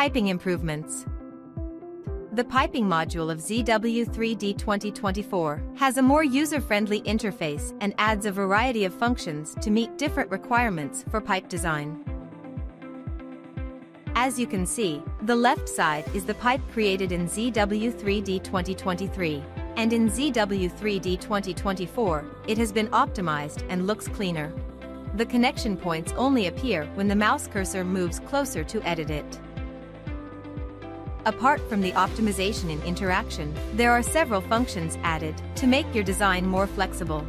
Piping improvements. The piping module of ZW3D 2024 has a more user-friendly interface and adds a variety of functions to meet different requirements for pipe design. As you can see, the left side is the pipe created in ZW3D 2023, and in ZW3D 2024, it has been optimized and looks cleaner. The connection points only appear when the mouse cursor moves closer to edit it. Apart from the optimization in interaction, there are several functions added to make your design more flexible.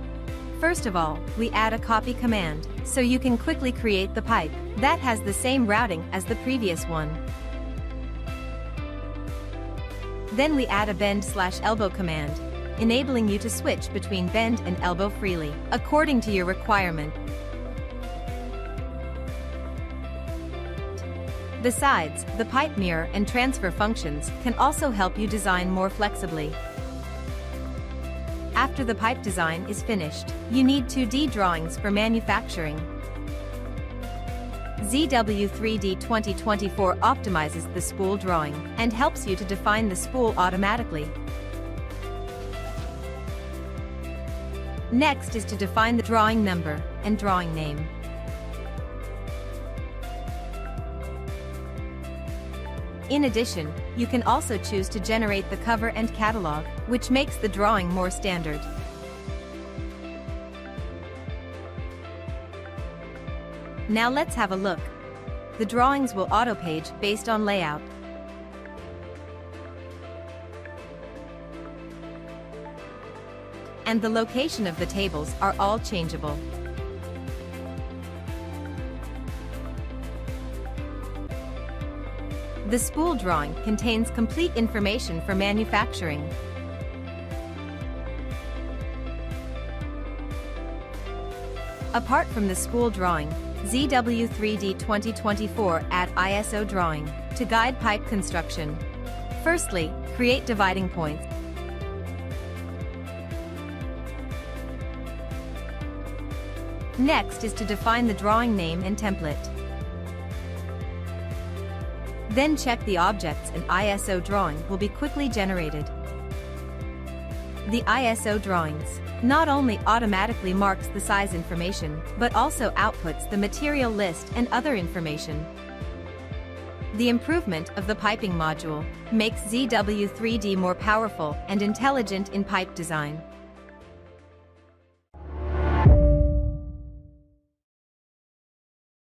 First of all, we add a copy command, so you can quickly create the pipe that has the same routing as the previous one. Then we add a bend/elbow command, enabling you to switch between bend and elbow freely, according to your requirement. Besides, the pipe mirror and transfer functions can also help you design more flexibly. After the pipe design is finished, you need 2D drawings for manufacturing. ZW3D 2024 optimizes the spool drawing and helps you to define the spool automatically. Next is to define the drawing number and drawing name. In addition, you can also choose to generate the cover and catalog, which makes the drawing more standard. Now let's have a look. The drawings will auto-page based on layout. And the location of the tables are all changeable. The spool drawing contains complete information for manufacturing. Apart from the spool drawing, ZW3D 2024 add ISO drawing to guide pipe construction. Firstly, create dividing points. Next is to define the drawing name and template. Then check the objects and ISO drawing will be quickly generated. The ISO drawings not only automatically marks the size information, but also outputs the material list and other information. The improvement of the piping module makes ZW3D more powerful and intelligent in pipe design.